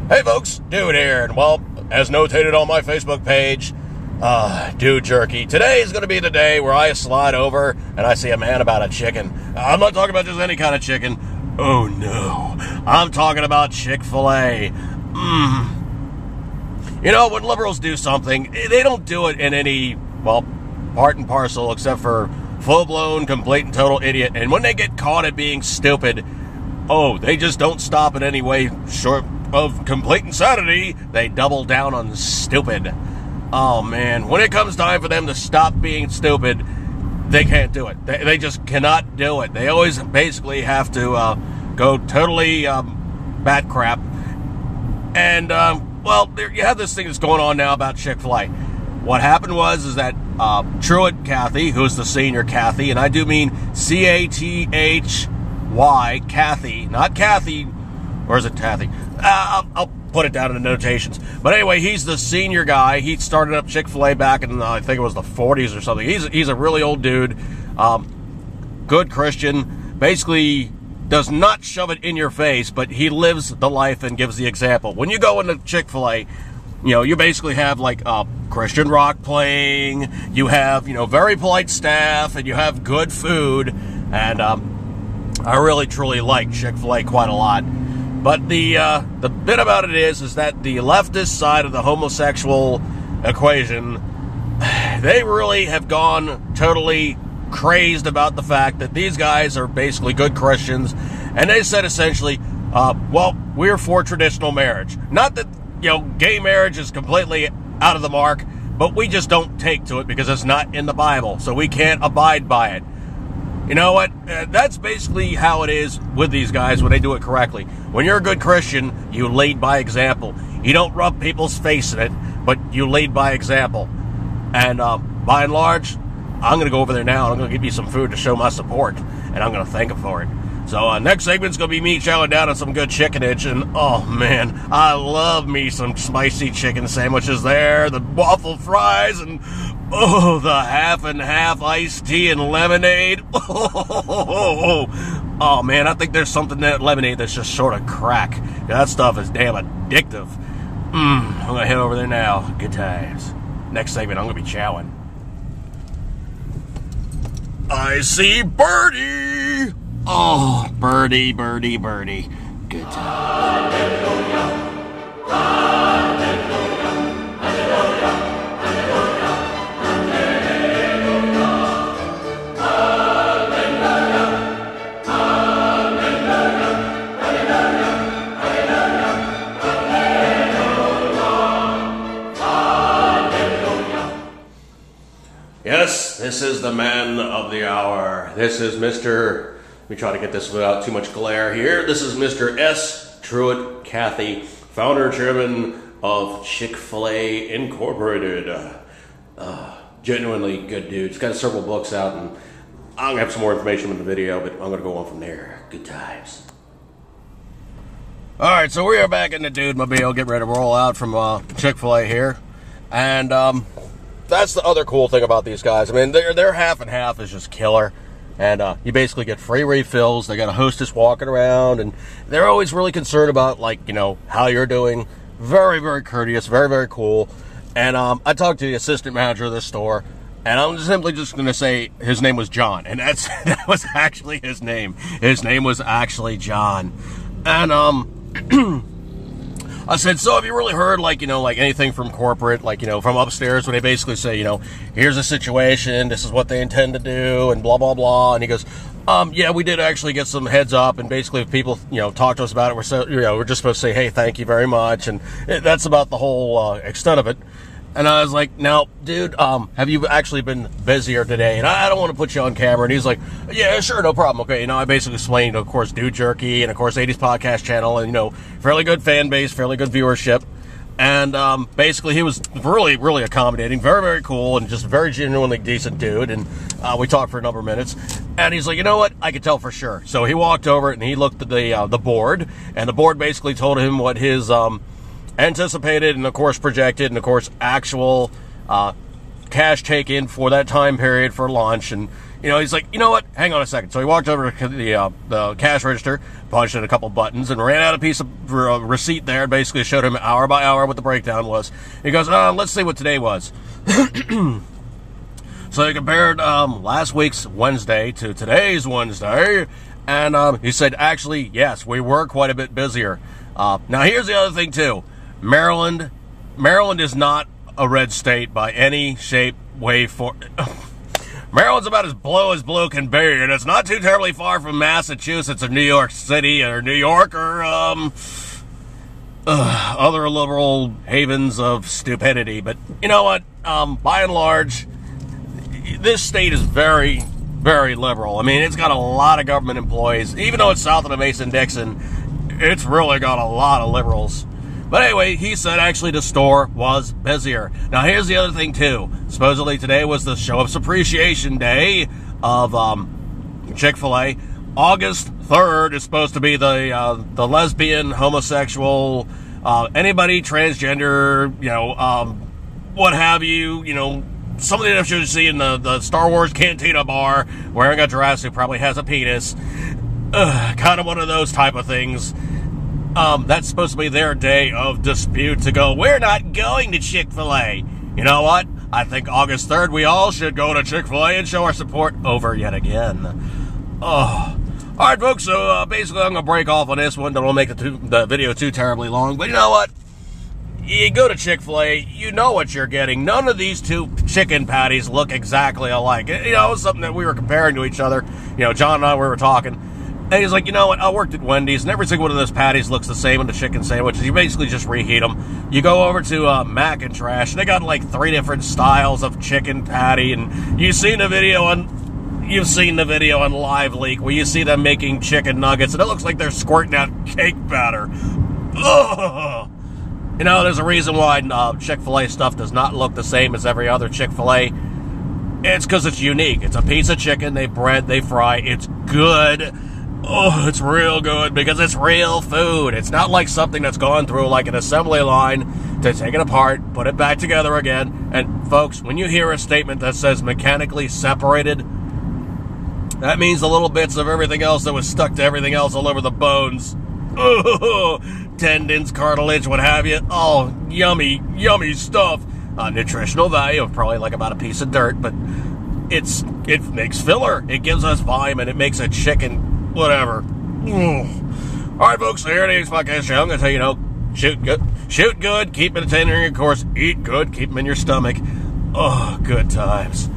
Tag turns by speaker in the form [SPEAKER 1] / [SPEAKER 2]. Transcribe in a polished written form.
[SPEAKER 1] Hey folks, Dude here, and well, as notated on my Facebook page, Dude Jerky. Today is going to be the day where I slide over and I see a man about a chicken. I'm not talking about just any kind of chicken. Oh no, I'm talking about Chick-fil-A. You know, when liberals do something, they don't do it in any, well, part and parcel, except for full-blown, complete and total idiot. And when they get caught at being stupid, oh, they just don't stop in any way short of complete insanity. They double down on stupid. Oh man, when it comes time for them to stop being stupid, they can't do it. They just cannot do it. They always basically have to go totally bat crap. And well, you have this thing that's going on now about Chick-fil-A. What happened was that Truett Cathy, who's the senior Cathy, and I do mean C-A-T-H-Y, Cathy, not Kathy, or is it Cathy? I'll put it down in the notations. But anyway, he's the senior guy. He started up Chick-fil-A back in, I think it was the 40s or something. He's a really old dude, good Christian, basically does not shove it in your face, but he lives the life and gives the example. When you go into Chick-fil-A, you know, you basically have like Christian rock playing, you have, you know, very polite staff, and you have good food, and I really truly like Chick-fil-A quite a lot. But the bit about it is that the leftist side of the homosexual equation, they really have gone totally crazed about the fact that these guys are basically good Christians, and they said essentially, well, we're for traditional marriage. Not that, you know, gay marriage is completely out of the mark, but we just don't take to it because it's not in the Bible, so we can't abide by it. You know what? That's basically how it is with these guys when they do it correctly. When you're a good Christian, you lead by example. You don't rub people's face in it, but you lead by example. And by and large, I'm going to go over there now and I'm going to give you some food to show my support, and I'm going to thank them for it. So next segment's going to be me chowing down on some good chickenage, and oh man, I love me some spicy chicken sandwiches there, the waffle fries, and oh, the half and half iced tea and lemonade. Oh man, I think there's something in that lemonade that's just sort of crack. That stuff is damn addictive. I'm going to head over there now. Good times. Next segment, I'm going to be chowing. I see Birdie! Oh, Birdie, Birdie, Birdie. Good time. Hallelujah. Hallelujah. Hallelujah. Hallelujah. Hallelujah. Hallelujah. Yes, this is the man of the hour. This is Mr. Let me try to get this without too much glare here. This is Mr. S. Truett Cathy, founder and chairman of Chick-fil-A Incorporated. Genuinely good dude. He's got several books out, and I'm going to have some more information in the video, but I'm going to go on from there. Good times. Alright, so we are back in the Dude Mobile, getting ready to roll out from Chick-fil-A here. And that's the other cool thing about these guys. I mean, their half and half is just killer. And you basically get free refills. They got a hostess walking around, and they're always really concerned about, like, you know, how you're doing. Very, very courteous, very, very cool. And I talked to the assistant manager of this store, and I'm simply just going to say his name was John, and that was actually his name. His name was actually John. And I said, so have you really heard, like, you know, like anything from corporate, like, you know, from upstairs, where they basically say, you know, here's a situation, this is what they intend to do, and blah, blah, blah. And he goes, yeah, we did actually get some heads up, and basically if people, you know, talk to us about it, we're just supposed to say, hey, thank you very much, and that's about the whole extent of it. And I was like, now, dude, have you actually been busier today? And I don't want to put you on camera. And he's like, yeah, sure, no problem. Okay, you know, I basically explained, of course, Dude Jerky and, of course, 80s Podcast Channel. And, you know, fairly good fan base, fairly good viewership. And basically he was really, really accommodating, very, very cool, and just very genuinely decent dude. And we talked for a number of minutes. And he's like, you know what? I could tell for sure. So he walked over and he looked at the board. And the board basically told him what his anticipated and, of course, projected and, of course, actual cash take in for that time period for launch. And he's like, you know what? Hang on a second. So he walked over to the cash register, punched in a couple buttons, and ran out a piece of receipt there, and basically showed him hour by hour what the breakdown was. He goes, let's see what today was. So he compared last week's Wednesday to today's Wednesday, and he said, actually, yes, we were quite a bit busier. Now, here's the other thing, too. Maryland is not a red state by any shape, way, form. Maryland's about as blue can be, and it's not too terribly far from Massachusetts or New York City or New York or other liberal havens of stupidity. But you know what? By and large, this state is very, very liberal. I mean, it's got a lot of government employees. Even though it's south of the Mason-Dixon, it's really got a lot of liberals. But anyway, he said actually the store was busier. Now, here's the other thing, too. Supposedly today was the Show Ups Appreciation Day of Chick-fil-A. August 3rd is supposed to be the lesbian, homosexual, anybody, transgender, what have you, somebody that you see in the Star Wars Cantina bar wearing a dress who probably has a penis. Kind of one of those type of things. That's supposed to be their day of dispute to go, we're not going to Chick-fil-A. You know what? I think August 3rd we all should go to Chick-fil-A and show our support over yet again. Oh. Alright, folks, so basically I'm going to break off on this one. Don't make the video too terribly long. But you know what? You go to Chick-fil-A, you know what you're getting. None of these two chicken patties look exactly alike. It was something that we were comparing to each other. John and I, we were talking. And he's like, you know what, I worked at Wendy's, and every single one of those patties looks the same in the chicken sandwiches. You basically just reheat them. You go over to Mac and Trash, and they got like 3 different styles of chicken patty, and you've seen the video on Live Leak where you see them making chicken nuggets, and it looks like they're squirting out cake batter. Ugh. There's a reason why Chick-fil-A stuff does not look the same as every other Chick-fil-A. It's because it's unique. It's a piece of chicken, they bread, they fry, it's good. Oh, it's real good because it's real food. It's not like something that's gone through like an assembly line to take it apart, put it back together again. And folks, when you hear a statement that says mechanically separated, that means the little bits of everything else that was stuck to everything else all over the bones. Oh, tendons, cartilage, what have you. Oh, yummy, yummy stuff. Nutritional value of probably like about a piece of dirt, but it makes filler. It gives us vitamin. It makes a chicken whatever. Alright, folks, so here it is, podcast show. I'm going to tell you, shoot good, keep it tender in your course, eat good, keep them in your stomach. Oh, good times.